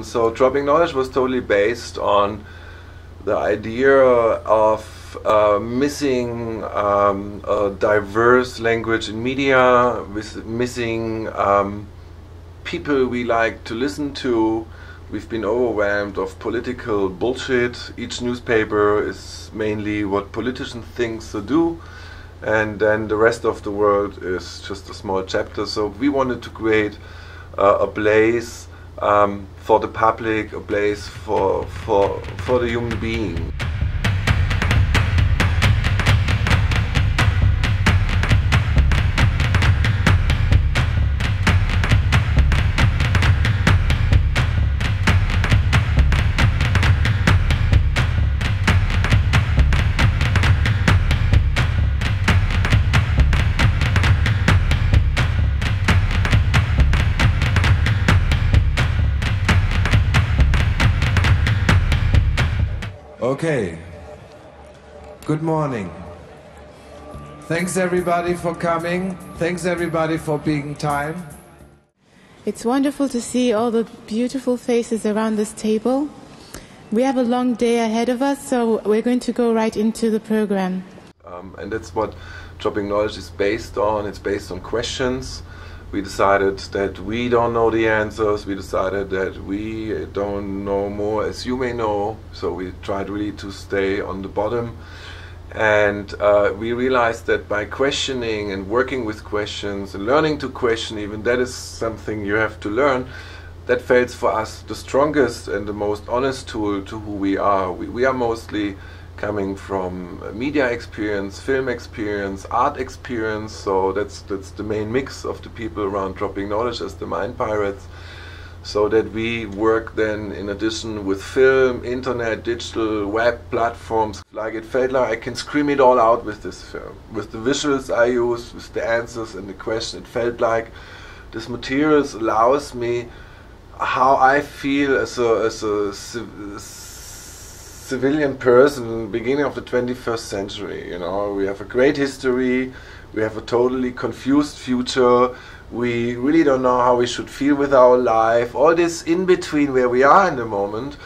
So Dropping Knowledge was totally based on the idea of missing a diverse language in media, with missing people we like to listen to. We've been overwhelmed of political bullshit. Each newspaper is mainly what politicians think or do, and then the rest of the world is just a small chapter. So we wanted to create a place for the public, a place for the human being. Okay, good morning. Thanks everybody for coming. Thanks everybody for being time. It's wonderful to see all the beautiful faces around this table. We have a long day ahead of us, so we're going to go right into the program. And that's what Dropping Knowledge is based on. It's based on questions. We decided that we don't know the answers. We decided that we don't know more as you may know. So we tried really to stay on the bottom. And we realized that by questioning and working with questions and learning to question, even that is something you have to learn, that felt for us the strongest and the most honest tool to who we are. We are mostly coming from media experience, film experience, art experience, so that's the main mix of the people around Dropping Knowledge as the Mind Pirates. So that we work then in addition with film, internet, digital, web platforms. Like it felt like I can scream it all out with this film. With the visuals I use, with the answers and the question, it felt like this materials allows me how I feel as a civilian person, beginning of the 21st century. You know, we have a great history, we have a totally confused future, we really don't know how we should feel with our life, all this in between where we are in the moment.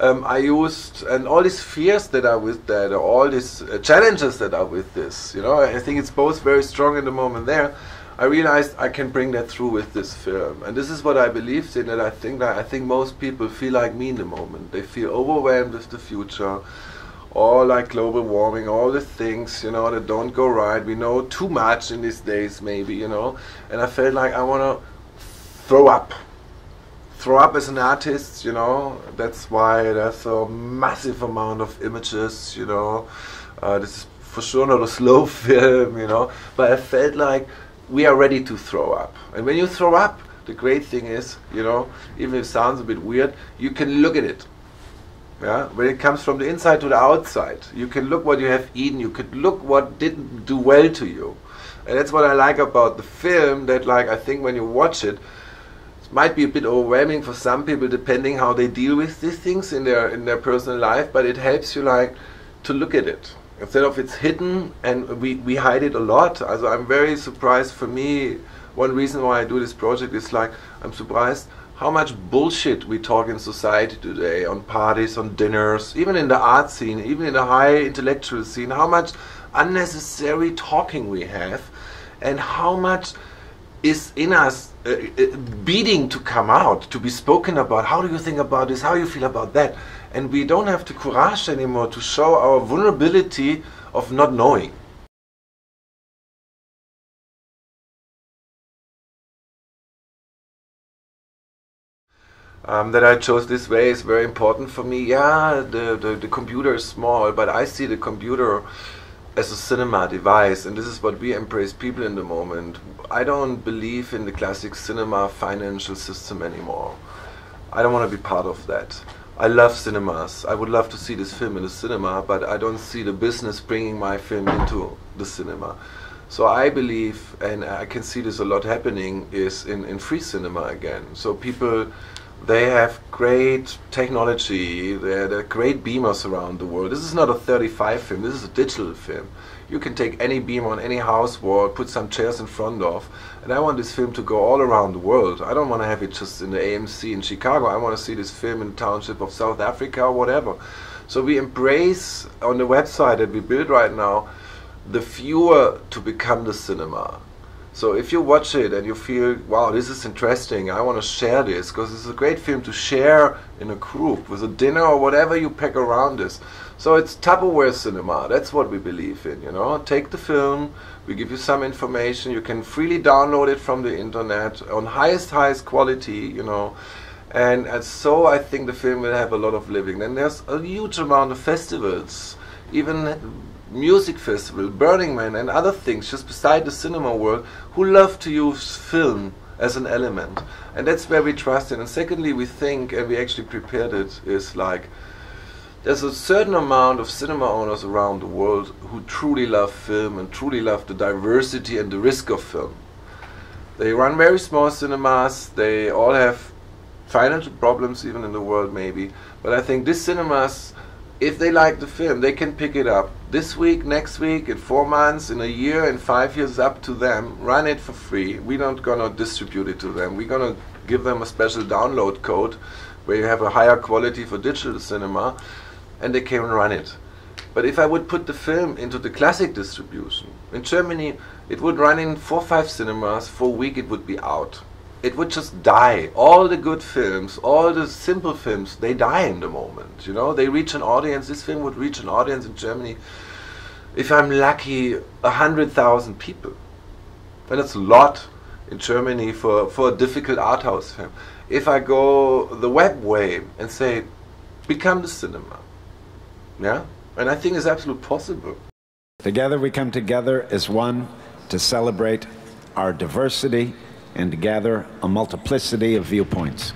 I used, and all these fears that are with that, or all these challenges that are with this, you know, I think it's both very strong in the moment there. I realized I can bring that through with this film, and this is what I believed in. And I think most people feel like me in the moment. They feel overwhelmed with the future, all like global warming, all the things, you know, that don't go right. We know too much in these days, maybe, you know. And I felt like I want to throw up as an artist, you know. That's why there's a massive amount of images, you know. This is for sure not a slow film, you know. But I felt like we are ready to throw up. And when you throw up, the great thing is, you know, even if it sounds a bit weird, you can look at it. Yeah? When it comes from the inside to the outside, you can look what you have eaten, you can look what didn't do well to you. And that's what I like about the film, that like I think when you watch it, it might be a bit overwhelming for some people depending how they deal with these things in their personal life, but it helps you like to look at it. Instead of it's hidden, and we hide it a lot. Also I'm very surprised. For me, one reason why I do this project is like I'm surprised how much bullshit we talk in society today, on parties, on dinners, even in the art scene, even in the high intellectual scene, how much unnecessary talking we have, and how much is in us beating to come out, to be spoken about. How do you think about this? How do you feel about that? And we don't have the courage anymore to show our vulnerability of not knowing. That I chose this way is very important for me. Yeah, the computer is small, but I see the computer as a cinema device, and this is what we embrace people in the moment. I don't believe in the classic cinema financial system anymore. I don't want to be part of that. I love cinemas. I would love to see this film in the cinema, but I don't see the business bringing my film into the cinema. So I believe, and I can see this a lot happening, is in free cinema again. So people They have great technology, they're great beamers around the world. This is not a 35 film, this is a digital film. You can take any beam on any house wall, put some chairs in front of, and I want this film to go all around the world. I don't want to have it just in the AMC in Chicago, I want to see this film in the township of South Africa or whatever. So we embrace, on the website that we build right now, the viewer to become the cinema. So if you watch it and you feel, wow, this is interesting, I want to share this, because it's a great film to share in a group, with a dinner or whatever you pack around this. So it's Tupperware cinema, that's what we believe in, you know. Take the film, we give you some information, you can freely download it from the internet, on highest quality, you know. And so I think the film will have a lot of living. Then there's a huge amount of festivals, even music festival, Burning Man and other things just beside the cinema world, who love to use film as an element. And that's where we trust in. And secondly, we think, and we actually prepared it, is like, there's a certain amount of cinema owners around the world who truly love film and truly love the diversity and the risk of film. They run very small cinemas, they all have financial problems even in the world maybe, but I think these cinemas, if they like the film, they can pick it up this week, next week, in 4 months, in a year, in 5 years, up to them. Run it for free. We're not gonna distribute it to them. We're gonna give them a special download code where you have a higher quality for digital cinema, and they can run it. But if I would put the film into the classic distribution, in Germany it would run in 4 or 5 cinemas, for a week it would be out. It would just die. All the good films, all the simple films, they die in the moment, you know. They reach an audience. This film would reach an audience in Germany, if I'm lucky, 100,000 people. And that's a lot in Germany for a difficult art house film. If I go the web way and say, become the cinema, yeah? And I think it's absolutely possible. Together we come together as one to celebrate our diversity and to gather a multiplicity of viewpoints.